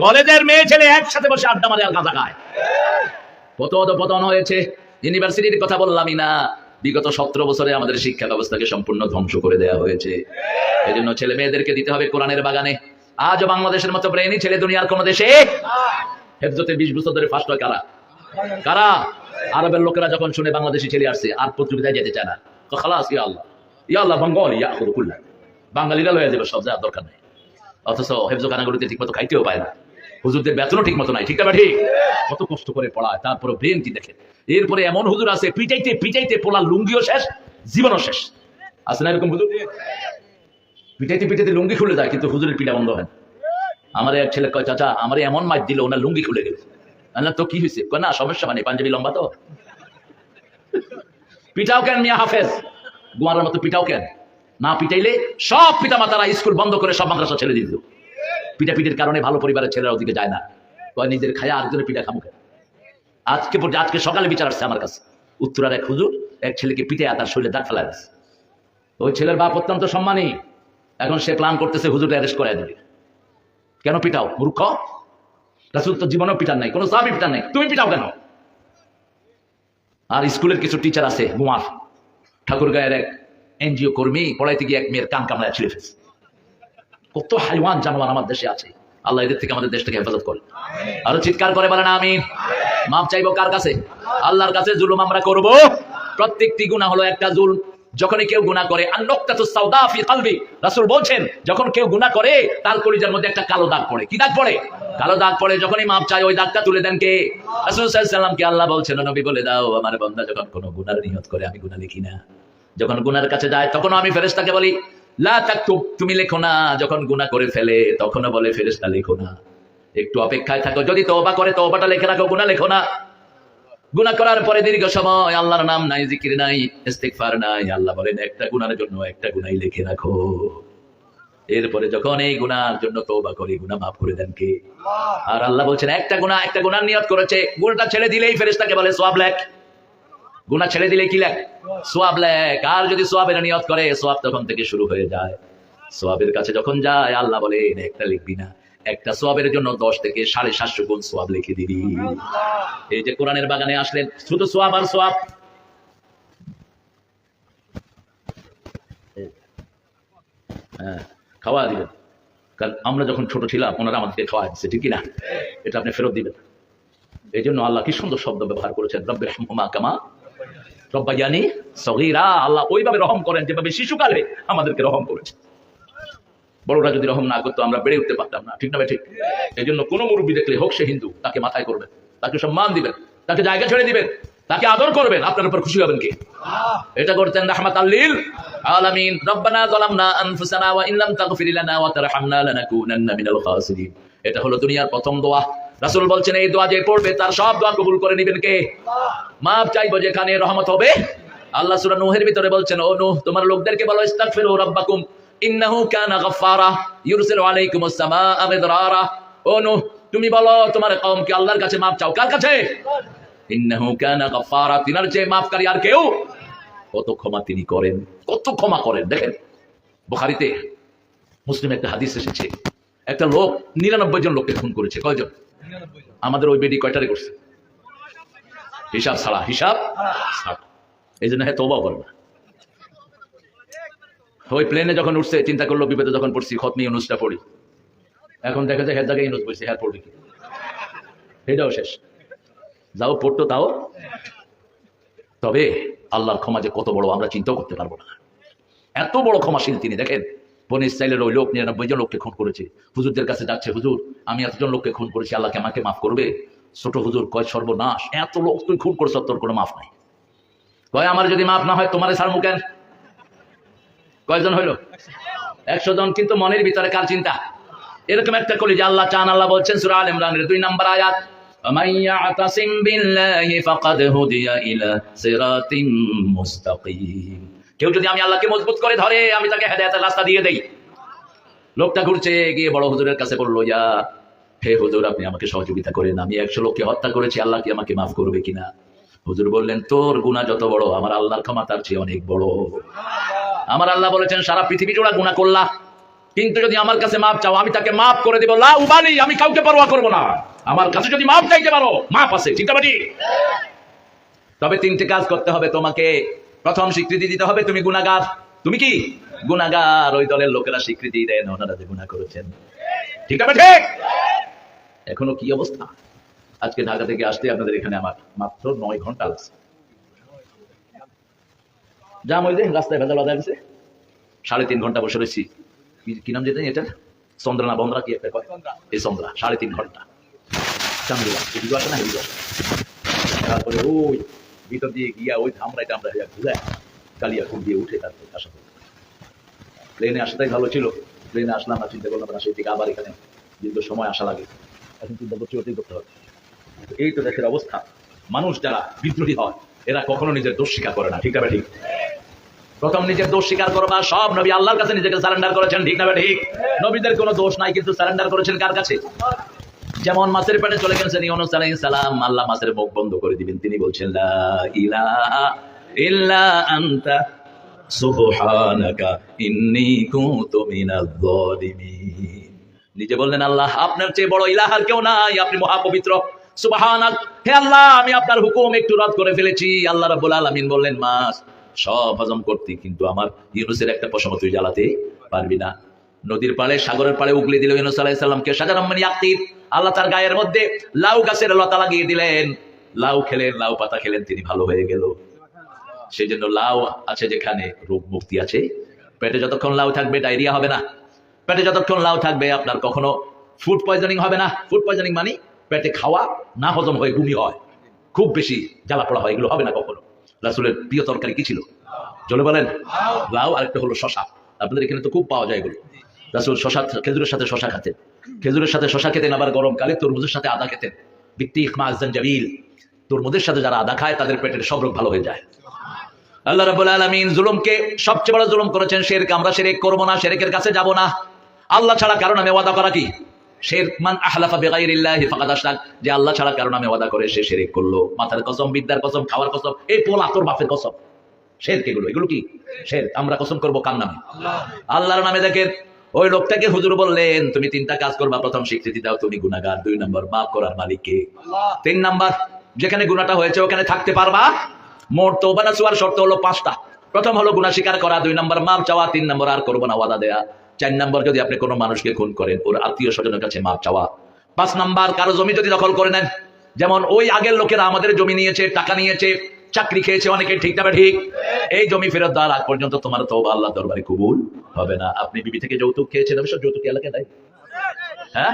কলেজের মেয়ে ছেলে একসাথে বসে আড্ডা মারে আর গাঁজা খায়। কত অধঃপতন হয়েছে। ইউনিভার্সিটির কথা বললামই না, বিগত 17 বছরে আমাদের শিক্ষা ব্যবস্থাকে সম্পূর্ণ ধ্বংস করে দেওয়া হয়েছে। এই জন্য ছেলে মেয়েদেরকে দিতে হবে কোরআনের বাগানে। আজও বাংলাদেশের মতো ব্রেইনি ছেলে দুনিয়ার কোন দেশে। হেফজতে 20 বছর ধরে ফার্স্ট হয় কারা? কারা? আরবের লোকেরা যখন শুনে বাংলাদেশি ছেলে আসছে আর প্রতিযোগিতায় যেতে চায় না, তো খালাস, ইয়া আল্লাহ, ইয়া আল্লাহ, বেঙ্গলি ইয়াখুযু কুল্লা, বাঙালিরা লয়ে যাবে সব, যাওয়ার দরকার নেই। অথচ হেফজখানাগুলোতে ঠিক মতো খাইতেও পায় না, হুজুরদের বেতনও ঠিক মতো নাই। ঠিক না ঠিক? কত কষ্ট করে পড়ায়, তারপরে ব্রেন কি দেখে। এরপরে এমন হুজুর আছে, পিটাইতে পিটাইতে পোলার লুঙ্গিও শেষ, জীবনও শেষ। আছে না এরকম হুজুর? পিটাইতে পিটাইতে লুঙ্গি খুলে যায়, কিন্তু হুজুরের পিটা বন্ধ হয় না। আমার এক ছেলে কয়, চাচা আমার এমন মাইর দিল, ওনার লুঙ্গি খুলে গেল। তো কি হয়েছে? কয় না, সমস্যা মানে পাঞ্জাবি লম্বা তো। পিটাও কেন মিয়া হাফেজ, গোয়ারের মতো পিটাও কেন? না পিটাইলে সব পিতা মাতারা স্কুল বন্ধ করে সব মাদ্রাসা ছেড়ে দিল। পিটাপিটির কারণে ভালো পরিবারের ছেলেরা ওদিকে যায় না, কয় নিজের খায়া আরেকজনের পিঠা খামুক। আজকে সকালে বিচার আসছে আমার কাছে, উত্তরার এক হুজুর এক ছেলেকে পিটে তার শরীরে দাগ ফেলা গেছে। ওই ছেলের বাপ অত্যন্ত সম্মানী, এখন সে প্ল্যান করতেছে হুজুরকে অ্যারেস্ট করে দেবে। কেন পিটাও মূর্খ? রাসূল তো জীবনেও পিটান নাই, কোনো সাহাবী পিটান নাই, তুমি পিটাও কেন? আর স্কুলের কিছু টিচার আছে গুমার, ঠাকুরগাঁয়ের এক এনজিও কর্মী পড়াইতে গিয়ে এক মেয়ের কান কামড়ায় ছিঁড়ে ফেলছে। কত হাইওয়ান জানোয়ার আমার দেশে আছে, আল্লাহ এদের থেকে আমাদের দেশটাকে হেফাজত করে। আরো চিৎকার করে বলেন আমিন। মাপ চাইবো কার কাছে? আল্লাহর কাছে। জুলুম আমরা করব? প্রত্যেকটি গুনাহ হলো একটা জুলম। যখনই কেউ গুনাহ করে, আন-নুকতাতুস সাওদা ফি কলবি, রাসূল বলেন যখন কেউ গুনাহ করে তার কলিজার মধ্যে একটা কালো দাগ পড়ে। কি দাগ পড়ে? কালো দাগ পড়ে। যখনই মাপ চায় ওই দাগটা তুলে দেন কে? রাসূল সাল্লাল্লাহু আলাইহি ওয়াসাল্লামকে আল্লাহ বলছেন, নবী বলে দাও আমার বান্দা যখন কোনো গুনাহের নিয়ত করে আমি গুনাহ লিখি না। যখন গুনাহের কাছে যায় তখন আমি ফেরেশতাকে বলি লা তাকতুব, তুমি লেখো না। যখন গুনাহ করে ফেলে তখনও বলে ফেরেশতা লেখো না, একটু অপেক্ষায় থাকো, যদি তওবা করে তওবাটা লিখে রাখো, গুনাহ লেখো না। গুনাহ করার পরে দীর্ঘ সময় আল্লাহর নাম নাই, জিকির নাই, ইস্তিগফার নাই, আল্লাহ বলেন একটা গুনাহের জন্য একটা গুনাহই লিখে রাখো। এরপরে যখন এই গুনাহের জন্য তওবা করি, গুনাহ মাফ করে দেন কে? আর আল্লাহ বলছেন একটা গুনাহ নিয়ত করেছে, গুনাহটা ছেড়ে দিলেই ফেরেশতাকে বলে সওয়াব লেখ। গুনাহ ছেড়ে দিলে কি লেখ? সওয়াব লেখ। আর যদি সওয়াবের নিয়ত করে, সওয়াব তখন থেকে শুরু হয়ে যায়। সওয়াবের কাছে যখন যায় আল্লাহ বলে একটা লিখবি না, একটা সওয়াবের জন্য 10 থেকে 750 গুণ সওয়াব লিখে দিবি। এই যে কোরআনের বাগানে আসলেন, শুধু সওয়াব আর সওয়াব। হ্যাঁ, খাওয়া দিবেন, কারণ আমরা যখন ছোট ছিলাম ওনারা আমাদেরকে খাওয়া দিচ্ছে, ঠিক না? এটা আপনি ফেরত দিবেন। এই জন্য আল্লাহ কি সুন্দর শব্দ ব্যবহার করেছেন, রব্বিরহামহুমা কামা রব্বায়ানি সগীরা। আল্লাহ ওইভাবে রহম করেন যেভাবে শিশুকালে আমাদেরকে রহম করেছে। বড়রা যদি রহম না করতো আমরা বেড়ে উঠতে পারতাম না, ঠিক না? ঠিক। এই জন্য কোনো মুরব্বী দেখলে, হোক সে হিন্দু, তাকে মাথায় করবেন, তাকে সম্মান দিবেন, তাকে জায়গা ছেড়ে দিবেন, তাকে আদর করবেন। আপনার উপর খুশি হবেন কে? এটা করতেন রাহমাতাল লিল আলামিন। রব্বানা যালামনা আনফুসানা ওয়া ইন লাম তাগফির লানা ওয়া তারহামনা লানাকুনান্না মিনাল খাসিরিন। এটা হলো দুনিয়ার প্রথম দোয়া। রাসূল বলছেন এই দোয়া যে পড়বে তার সব দোয়া কবুল করে নেবেন কে? মাপ চাইবো যেখানে, রহমত হবে। আল্লাহ সূরা নূহের ভিতরে বলছেন, ও নূহ তোমার লোকদেরকে বলো ইস্তাগফিরু রাব্বাকুম ইন্নাহু কানা গাফফারা ইউরসিলু আলাইকুমুস সামাআ মিদরারা। ও নূহ তুমি বলো তোমার কওমকে আল্লাহর কাছে মাপ চাও। কার কাছে? ইন্নাহু কানা গাফফারা, তিনার চেয়ে মাফকারী আর কেউ, কত ক্ষমা তিনি করেন, কত ক্ষমা করেন। দেখেন বুখারীতে মুসলিমে একটা হাদিস এসেছে, একটা লোক 99 জন লোককে খুন করেছে। কয়জন? আমাদের ওই বেডি কয়টারে করছে? হিসাব ছাড়া, হিসাব ছাড়া। এই জন্য তওবা করে না। ওই প্লেনে যখন উঠছে চিন্তা করলো বিপদে যখন পড়ছি খতমি ইউনুসটা পড়ি, এখন দেখা যায় হের জায়গায় ইউনুস পড়ছে, হ্যাঁ পড়বে কি, এটাও শেষ। যাও পড়তো তাও। তবে আল্লাহর ক্ষমা যে কত বড় আমরা চিন্তাও করতে পারবো না, এত বড় ক্ষমাশীল তিনি। দেখেন বনি ইসরাইলের ওই লোক 99 জন লোককে খুন করেছে, হুজুরদের কাছে যাচ্ছে, হুজুর আমি এতজন লোককে খুন করেছি, আল্লাহকে আমাকে মাফ করবে? ছোট হুজুর কয় সর্বনাশ, এত লোক তুই খুন করছ, তোর কোনো মাফ নাই। কয় আমার যদি মাফ না হয় তোমারে ছাড়মু কেন? কয়জন হইল? 100 জন। কিন্তু মনের ভিতরে কার চিন্তা? এরকম একটা কলি যে আল্লাহ চান। আল্লাহ বলছেন সূরা আল ইমরানের 2 নম্বর আয়াত, وَمَن يَعْتَصِمْ بِاللَّهِ فَقَدْ هُدِيَ إِلَى صِرَاطٍ مُسْتَقِيمٍ। কেউ যদি আমি আল্লাহকে মজবুত করে ধরে, আমি তাকে হেদায়েতের রাস্তা দিয়ে দেই। লোকটা ঘুরছে গিয়ে বড় হুজুরের কাছে বলল, ইয়া হে হুজুর আপনি আমাকে সহযোগিতা করেন, আমি 100 লোককে হত্যা করেছি, আল্লাহ কি আমাকে মাফ করবে কিনা? হুজুর বললেন, তোর গুনাহ যত বড়, আমার আল্লাহর ক্ষমা তার চেয়ে অনেক বড়। আমার আল্লাহ বলেছেন সারা পৃথিবী জোড়া গুনাহ করলা, কিন্তু যদি আমার কাছে মাফ চাও আমি তাকে মাফ করে দেব। লা উবালি, আমি কাউকে পরোয়া করব না। আমার কাছে যদি মাফ চাইতে পারো, মাফ আছে, ঠিক আছে? তবে 3টে কাজ করতে হবে তোমাকে। প্রথম স্বীকৃতি দিতে হবে তুমি গুনাহগার। তুমি কি গুনাহগার? ওই দলের লোকেরা স্বীকৃতি দেন ওনারা যে গুনাহ করেছেন, ঠিক আছে? ঠিক। এখনো কি অবস্থা? আজকে ঢাকা থেকে আসতে আপনাদের এখানে আমার মাত্র 9 ঘন্টা লাগছে। জাম হইলে রাস্তায় ভেজাল হয়ে গেছে, 3.5 ঘন্টা বসে রয়েছি। কি নাম যেটা এটা? চন্দ্রনা বন্দরা কি একটা কয়, এই চন্দ্রা 3.5 ঘন্টা চান্দিলা এদিকে আসে না, এদিকে আসে। তারপরে ওই ভিতর দিয়ে গিয়া ওই ধামরাই টামরা ঘুরে কালিয়াকুর দিয়ে উঠে তারপরে আসা। প্লেনে আসাটাই ভালো ছিল, প্লেনে আসলাম না, চিন্তা করলাম না, সেই থেকে আবার এখানে দীর্ঘ সময় আসা লাগে। এখন চিন্তা করছি ওটাই করতে হবে। এই তো দেশের অবস্থা। মানুষ যারা বিদ্রোহী হয় এরা কখনো নিজের দোষ স্বীকার করে না, ঠিক না ঠিক? প্রথম নিজের দোষ স্বীকার করবা। সব নবী আল্লাহর কাছে নিজেকে সারেন্ডার করেছেন, ঠিক না ঠিক? নবীদের কোনো দোষ নাই, কিন্তু সারেন্ডার করেছেন কার কাছে? যেমন মাছের পেটে চলে গেছেন ইউনূস আলাইহিস সালাম, আল্লাহ মাছের মুখ বন্ধ করে দিবেন, তিনি বলছেন লা ইলাহা ইল্লা আনতা সুবহানাকা ইন্নী কুনতু মিনাজ জালিমিন। নিজে বললেন আল্লাহ আপনার চেয়ে বড় ইলাহ আর কেউ নাই, আপনি মহাপবিত্র। সুবহানাক, হে আল্লাহ আমি আপনার হুকুম একটু রদ করে ফেলেছি। আল্লাহ রাব্বুল আলামিন বললেন মাছ সব হজম করতে, কিন্তু আমার ইউনূসের একটা পশম তুই জ্বালাতে পারবি না। নদীর পাড়ে সাগরের পাড়ে উগলে দিল ইউনূস আলাইহিস সালামকে। শাজারাম মিন ইয়াকতির, আল্লাহ তার গায়ের মধ্যে লাউ গাছের লতা লাগিয়ে দিলেন। লাউ খেলেন, লাউ পাতা খেলেন, তিনি ভালো হয়ে গেল। সেই জন্য লাউ আছে যেখানে রোগ মুক্তি আছে। পেটে যতক্ষণ লাউ থাকবে ডায়রিয়া হবে না, পেটে যতক্ষণ লাউ থাকবে আপনার কখনো ফুড পয়জনিং হবে না। ফুড পয়জনিং মানে পেটে খাওয়া না হজম হয়ে বমি হয়, খুব বেশি জ্বালা পোড়া হয়, এগুলো হবে না কখনো। রাসূলের প্রিয় তরকারি কি ছিল? জলে বলেন। লাউ। আরেকটা হলো শশা, আপনাদের এখানে তো খুব পাওয়া যায় এগুলো। রাসূল শশা, খেজুরের সাথে শশা খেতেন, খেজুরের সাথে শশা খেতেন, আবার গরমকালে তরমুজের সাথে আদা খেতেন। বিত্তিক মা জানজাবিল, তরমুজের সাথে যারা আদা খায় তাদের পেটের সব রোগ ভালো হয়ে যায়। আল্লাহ রাব্বুল আলামিন জুলুমকে সবচেয়ে বড় জুলুম করেছেন শিরক। আমরা শিরক করব না, শিরকের কাছে যাব না। আল্লাহ ছাড়া কারো নামে ওয়াদা করা কি শিরক? মান আহলাফা বিগাইরিল্লাহি ফাকাদ আশরাক, যে আল্লাহ ছাড়া কারো নামে ওয়াদা করে সে শিরক করলো। মাথার কসম, বিদ্যার কসম, খাওয়ার কসম, এই পোলা তোর বাপের কসম, শিরক এগুলো। এগুলো কি শিরক? আমরা কসম করব কার নামে? আল্লাহর নামে। দেখেন ওই লোকটাকে হুজুর বললেন তুমি 3টা কাজ করবা। প্রথম স্বীকৃতি দাও তুমি গুনাহগার, 2 নম্বর মাফ করার মালিক কে? 3 নম্বর যেখানে গুনাহটা হয়েছে ওখানে থাকতে পারবা। মোট তওবা নসুয়ার শর্ত হলো 5টা। প্রথম হলো গুনাহ স্বীকার করা, 2 নম্বর মাফ চাওয়া, 3 নম্বর আর করব না ওয়াদা দেয়া, 4 নম্বর যদি আপনি কোনো মানুষকে খুন করেন ওর আত্মীয় স্বজনের কাছে মাফ চাওয়া, 5 নম্বর কারো জমি যদি দখল করে নেন, যেমন ওই আগের লোকেরা আমাদের জমি নিয়েছে, টাকা নিয়েছে, চাকরি খেয়েছে অনেকে, ঠিক না ঠিক? এই জমি ফেরত দেওয়ার আগ পর্যন্ত তোমার তওবা আল্লাহর দরবারে কবুল হবে না। আপনি বিবি থেকে যৌতুক খেয়েছেন, অবশ্য যৌতুক এলাকায় নাই, হ্যাঁ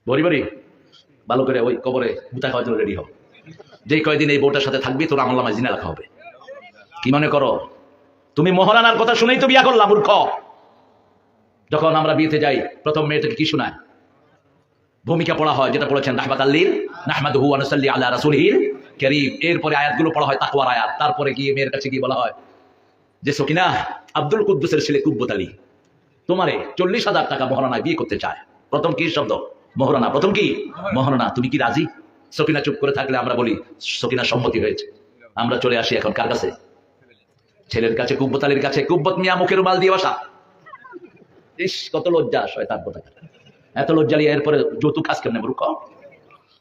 ভরি ভরি ভালো করে ওই কবরে মুতা খাওয়ার জন্য রেডি হও। যেই কয়দিন এই বউটার সাথে থাকবি তোর আমলনামায় জিনা লেখা হবে। কি মনে করো তুমি মহারানার কথা শুনেই তো বিয়া করলাম? মূর্খ। যখন আমরা বিয়েতে যাই প্রথম মেয়েটাকে কি শোনায়? ভূমিকা পড়া হয়, যেটা পড়েছেন রাহমাতাল লিল নাহমাদুহু ওয়া নুসাল্লি আলা রাসূলিহিল কারীম। এরপরে আয়াতগুলো পড়া হয়, তাকওয়ার আয়াত। তারপরে গিয়ে মেয়ের কাছে গিয়ে বলা হয় যে সকিনা, আব্দুল কুদ্দুসের ছেলে কুব্বত আলী তোমারে 40,000 টাকা মহারানায় বিয়ে করতে চায়। প্রথম কি শব্দ? মহারণা। প্রথম কি? মহারণা। তুমি কি রাজি? সকিনা চুপ করে থাকলে আমরা বলি সকিনা সম্মতি হয়েছে। আমরা চলে আসি এখন কার কাছে? ছেলের কাছে, কুব্বত আলীর কাছে। কুব্বত মিয়া মুখের রুমাল দিয়ে বসা। ইস, কত লজ্জা! শয়তান কোথাকার, এত লজ্জা নিয়ে এরপরে যৌতুক খাস কেমনে? মূর্খ,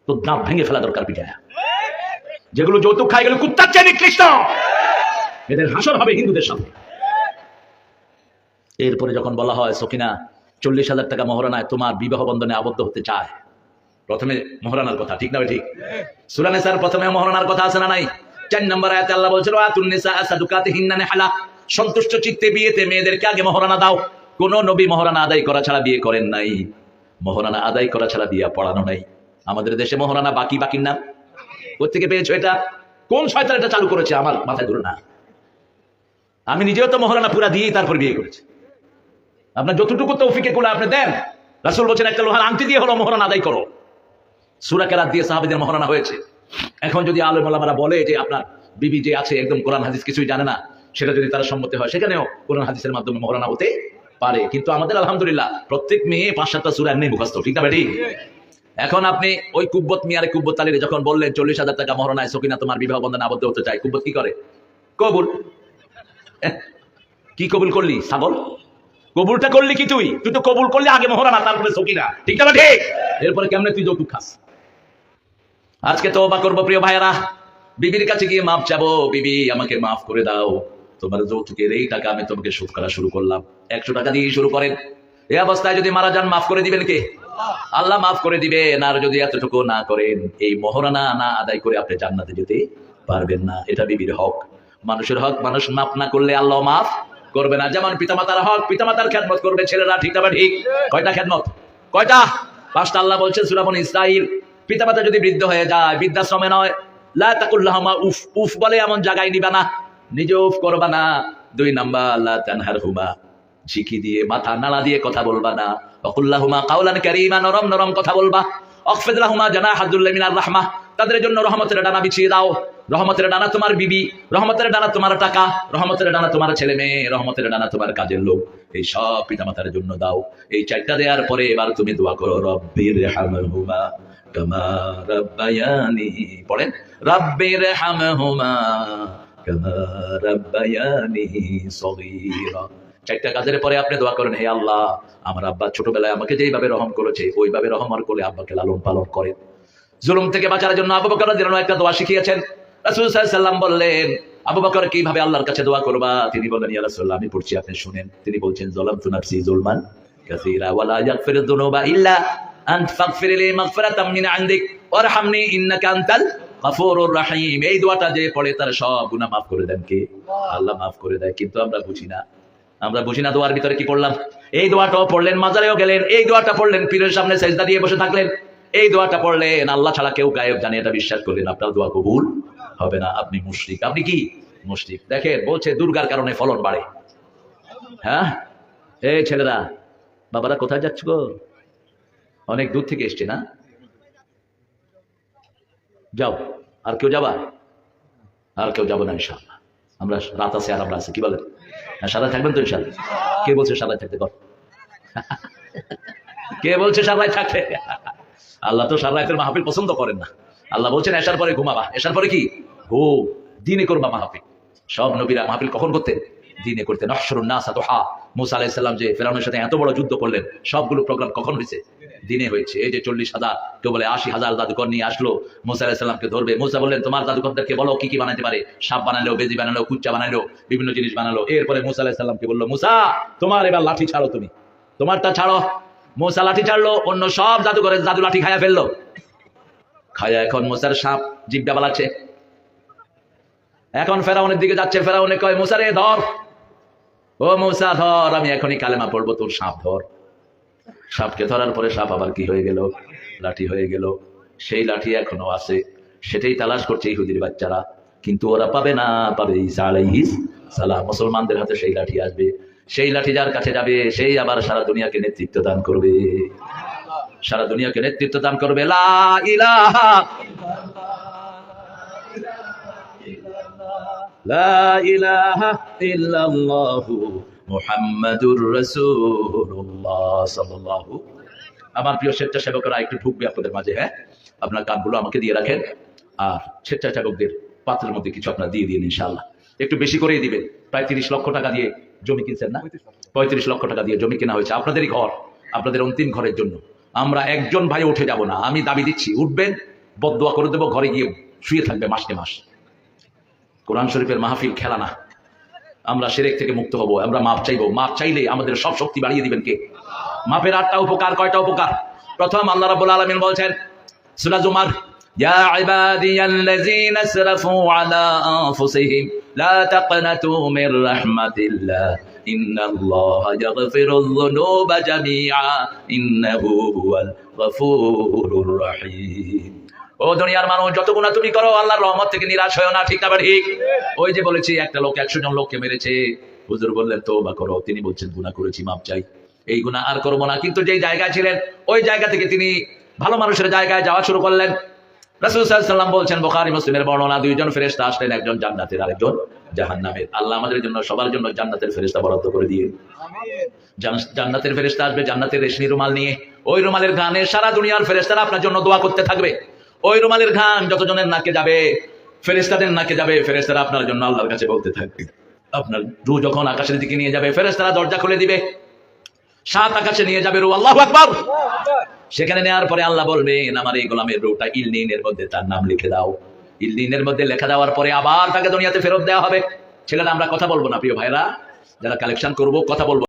তো দাঁত ভেঙে ফেলা দরকার পিঠায়। যেগুলো যৌতুক খাই গেল কুত্তার চেয়ে নিকৃষ্ট, এদের হাসর হবে হিন্দুদের সাথে। এরপরে যখন বলা হয় সকিনা 40,000 টাকা মহারণায় তোমার বিবাহ বন্ধনে আবদ্ধ হতে চায়, প্রথমে মহারণার কথা, ঠিক না? ঠিক। সূরা নিসার প্রথমে মহারণার কথা আছে না নাই? 4 নম্বর আয়াতে আল্লাহ বলছিল আতুন নিসা সাদুকাতিহিন্না নিহালা, সন্তুষ্ট চিত্তে বিয়েতে মেয়েদেরকে আগে মহারণা দাও। কোন নবী মহারণা আদায় করা ছাড়া বিয়ে করেন নাই, মহারণা আদায় করা ছাড়া বিয়ে পড়ানো নাই। আমাদের দেশে মহারণা বাকির নাম কোত্থেকে পেয়েছো? এটা কোন শয়তান এটা চালু করেছে? আমার মাথায় ধরো না। আমি নিজেও তো মহারণা পুরা দিয়েই তারপর বিয়ে করেছি। আপনার যতটুকু তৌফিকে কোলা আপনি দেন। রাসূল বলেছেন একটা লোহার আংটি দিয়ে হলো মহারণা আদায় করো। সূরা কেরাত দিয়ে সাহাবীদের মহারণা হয়েছে। এখন যদি আলেম ওলামারা বলে যে আপনার বিবি যে আছে একদম কোরআন হাদিস কিছুই জানে না, সেটা যদি তারা সম্মতি হয়, সেখানেও কোরআন হাদিসের মাধ্যমে মহারণা হতে পারে। কিন্তু আমাদের আলহামদুলিল্লাহ প্রত্যেক মেয়ে 5-7টা সূরা এমনি মুখস্থ, ঠিক না বেটি? এখন আপনি ওই কুব্বত মিয়ারে, কুব্বত আলীরে যখন বললেন 40,000 টাকা মহারণায় সকিনা তোমার বিবাহ বন্ধনে আবদ্ধ হতে চায়, কুব্বত কি করে? কবুল। কি কবুল করলি? ছাগল। কবুলটা করলি কি? তুই তো কবুল করলি আগে মহারণা, তারপরে সকিনা, ঠিক না ঠিক? এরপরে কেমনে তুই যৌতুক খাস? আজকে তওবা করব প্রিয় ভাইয়েরা, বিবির কাছে গিয়ে মাফ চাবো, বিবি আমাকে মাফ করে দাও, তোমার যৌতুকের এই টাকা আমি তোমাকে শোধ করা শুরু করলাম। 100 টাকা দিয়ে শুরু করেন। এই অবস্থায় যদি মারা যান মাফ করে দিবেন কে? আল্লাহ মাফ করে দিবেন। আর যদি এতটুকু না করেন, এই মহারণা না আদায় করে আপনি জান্নাতে যেতে পারবেন না। এটা বিবির হক। মানুষের হক মানুষ মাফ না করলে আল্লাহ মাফ করবে না। যেমন পিতামাতার হক, পিতামাতার খেদমত করবে ছেলেরা, ঠিক না ঠিক? কয়টা খেদমত? কয়টা? 5টা। আল্লাহ বলছেন সূরা বনী ইসরাঈল, পিতামাতা যদি বৃদ্ধ হয়ে যায়, বৃদ্ধাশ্রমে নয়, লা তাকুল্লাহুমা উফ, উফ বলে এমন জায়গায় নিবা না, নিজে উফ করবা না। 2 নাম্বার লা তানহারহুমা, ঝিকি দিয়ে মাথা নাড়া দিয়ে কথা বলবা না। ওয়াকুল্লাহুমা কাওলান কারীমা, নরম নরম কথা বলবা। ওয়াখফিদ লাহুমা জানাহাযুল্লি মিনার রাহমাহ, তাদের জন্য রহমতের ডানা বিছিয়ে দাও। রহমতের ডানা তোমার বিবি, রহমতের ডানা তোমার টাকা, রহমতের ডানা তোমার ছেলে মেয়ে, রহমতের ডানা তোমার কাজের লোক, এই সব পিতামাতার জন্য দাও। এই 4টা দেওয়ার পরে এবার তুমি দোয়া করো, রব্বির হামহুমা কামা রাব্বায়ানি, পড়েন রব্বির হামহুমা কামা রাব্বায়ানি সগীরা। 4টা কাজের পরে আপনি দোয়া করেন, হে আল্লাহ, আমার আব্বা ছোটবেলায় আমাকে যেইভাবে রহম করেছে ওইভাবে রহম আর করে আব্বাকে লালন পালন করেন। জুলুম থেকে বাঁচার জন্য আবু বকর রাদিয়াল্লাহু আনহু একটা দোয়া শিখিয়েছেন। রাসূল সাল্লাল্লাহু আলাইহি ওয়াসাল্লাম বললেন, আবু বকর কিভাবে আল্লাহর কাছে দোয়া করবা? তিনি বললেন, ইয়া রাসূলুল্লাহ, আমি পড়ছি, আপনি শুনেন। তিনি বলছেন, যালামতু নাফসি যুলমান কাসীরা ওয়া লা ইয়াগফিরুয যুনুবা ইল্লা আনতা ফাগফিরলি মাগফিরাতাম মিন ইনদিক ওয়ারহামনি ইন্নাকা আনতাল গফুরুর রহিম। এই দোয়াটা যে পড়ে তার সব গুনাহ মাফ করে দেন কে? আল্লাহ মাফ করে দেয়। কিন্তু আমরা বুঝি না। দোয়ার ভিতরে কি পড়লাম? এই দোয়াটাও পড়লেন, মাজারেও গেলেন, এই দোয়াটা পড়লেন, পীরের সামনে সেজদা দিয়ে বসে থাকলেন, এই দোয়াটা পড়লেন, আল্লাহ ছাড়া কেউ গায়েব জানে এটা বিশ্বাস করলেন, আপনার দোয়া কবুল হবে না। আপনি মুশরিক। আপনি কি? মুশরিক। দেখেন বলছে দুর্গার কারণে ফলন বাড়ে। হ্যাঁ, এই ছেলেরা, বাবারা কোথায় যাচ্ছ গো? অনেক দূর থেকে এসছে না? যাও। আর কেউ যাবা? আর কেউ যাবো না ইনশাআল্লাহ। আমরা রাত আছে আর আমরা আছি, কি বলেন? সাদা থাকবেন তো ইনশাআল্লাহ? কে বলছে সাদা থাকতে? কর। কে বলছে সাদায় থাকতে? আল্লাহ তো সারা রাতের মাহফিল পছন্দ করেন না। আল্লাহ বলছেন এশার পরে ঘুমাবা। এশার পরে কি? ঘুম। দিনে করবা মাহফিল। সব নবীরা মাহফিল কখন করতেন? দিনে করতেন। নাহশুরুন নাসা দুহা। মূসা আলাইহিস সালাম যে ফিরআউনের সাথে এত বড় যুদ্ধ করলেন, সবগুলো প্রোগ্রাম কখন হয়েছে? দিনে হয়েছে। এই যে 40,000, কেউ বলে 80,000 জাদুকর নিয়ে আসলো মূসা আলাইহিস সালামকে ধরবে। মূসা বললেন, তোমার জাদুকরদেরকে বলো কি কি বানাতে পারে। সাপ বানালো, বেজি বানালো, কুচ্চা বানালো, বিভিন্ন জিনিস বানালো। এরপরে মূসা আলাইহিস সালামকে বললো, মূসা তোমার এবার লাঠি ছাড়ো, তুমি তোমারটা ছাড়ো। মূসা লাঠি ছাড়লো, অন্য সব জাদুকরের জাদু লাঠি খায়া ফেললো। খায়া এখন মূসার সাপ জিব্বা বালাচ্ছে। এখন ফেরাউনের দিকে যাচ্ছে। ফেরাউনে কয়, মূসা রে ধর, ও মূসা ধর, আমি এখনই কালেমা পড়বো, তোর সাপ ধর। সাপকে ধরার পরে সাপ আবার কি হয়ে গেল? লাঠি হয়ে গেল। সেই লাঠি এখনো আছে, সেটাই তালাশ করছে ইহুদির বাচ্চারা, কিন্তু ওরা পাবে না। পাবে ঈসা আলাইহিস সালাম। মুসলমানদের হাতে সেই লাঠি আসবে। সেই লাঠি যার কাছে যাবে সেই আবার সারা দুনিয়াকে নেতৃত্ব দান করবে। সারা দুনিয়াকে নেতৃত্ব দান করবে। লা ইলাহা লা ইলাহা ইল্লাল্লাহু মুহাম্মাদুর রাসূলুল্লাহ সাল্লাল্লাহু আমার প্রিয় স্বেচ্ছাসেবকরা একটু ঢুকবে আপনাদের মাঝে, হ্যাঁ আপনার কার্ডগুলো আমাকে দিয়ে রাখেন, আর স্বেচ্ছাসেবকদের পাত্রের মধ্যে কিছু আপনারা দিয়ে দিন ইনশাআল্লাহ, একটু বেশি করেই দিবেন। প্রায় 30 লক্ষ টাকা দিয়ে জমি কিনছেন না? 35 লক্ষ টাকা দিয়ে জমি কেনা হয়েছে আপনাদেরই ঘর, আপনাদের অন্তিম ঘরের জন্য। আমরা একজন ভাই উঠে যাব না, আমি দাবি দিচ্ছি উঠবেন, বদদোয়া করে দেবো, ঘরে গিয়ে শুয়ে থাকবে মাসকে মাস। কোরআন শরীফের মাহফিল খেলা না, আমরা শিরক থেকে মুক্ত হব, আমরা মাপ চাইবো, মাপ চাইলে আমাদের সব শক্তি বাড়িয়ে দিবেন কে? মাপের 8টা উপকার, কয়টা উপকার? প্রথম আল্লাহ রাব্বুল আলামিন বলছেন সূরা জুমার, ইয়া ইবাদিয়াল্লাযীনা আসরাফু আলা আনফুসিহিম লা তাকনাতু মির রাহমাতিল্লাহ ইন্নাল্লাহা ইয়াগফিরুয যুনুবা জামিআ ইন্নাহু হুয়াল গফুরুর রহিম। ও দুনিয়ার মানুষ, যত গুনাহ তুমি করো আল্লাহর রহমত থেকে নিরাশ হয়ো না, ঠিক না ঠিক? ওই যে বলেছি একটা লোক 100 জন লোককে মেরেছে, হুজুর বললেন তওবা করো, তিনি বলছেন গুনাহ করেছি মাপ চাই, এই গুনাহ আর করব না। কিন্তু যেই জায়গায় ছিলেন ওই জায়গা থেকে তিনি ভালো মানুষের জায়গায় যাওয়া শুরু করলেন। রাসূল সাল্লাল্লাহু আলাইহি ওয়াসাল্লাম বলছেন, বুখারী মুসলিমের বর্ণনা, 2 জন ফেরেশতা আসলেন, একজন জান্নাতের আরেকজন জাহান্নামের। আল্লাহ আমাদের জন্য সবার জন্য জান্নাতের ফেরেশতা বরাদ্দ করে দিয়ে। আমিন। জান্নাতের ফেরেশতা আসবে জান্নাতের রেশমি রুমাল নিয়ে, ওই রুমালের ঘ্রাণে সারা দুনিয়ার ফেরেশতারা আপনার জন্য দোয়া করতে থাকবে। ওই রুমালের ঘ্রাণ যতজনের নাকে যাবে, ফেরেশতাদের নাকে যাবে, ফেরেশতারা আপনার জন্য আল্লাহর কাছে বলতে থাকবে। আপনার রূহ যখন আকাশের দিকে নিয়ে যাবে, ফেরেশতারা দরজা খুলে দিবে, 7 আকাশে নিয়ে যাবে রূহ। আল্লাহু আকবার। সেখানে নেওয়ার পরে আল্লাহ বলবেন, আমার এই গোলামের রূহটা ইলনিনের মধ্যে তার নাম লিখে দাও। ইলনিনের মধ্যে লেখা দেওয়ার পরে আবার তাকে দুনিয়াতে ফেরত দেওয়া হবে। ছেলেরা আমরা কথা বলবো না প্রিয় ভাইরা, যারা কালেকশন করবো কথা বলবো।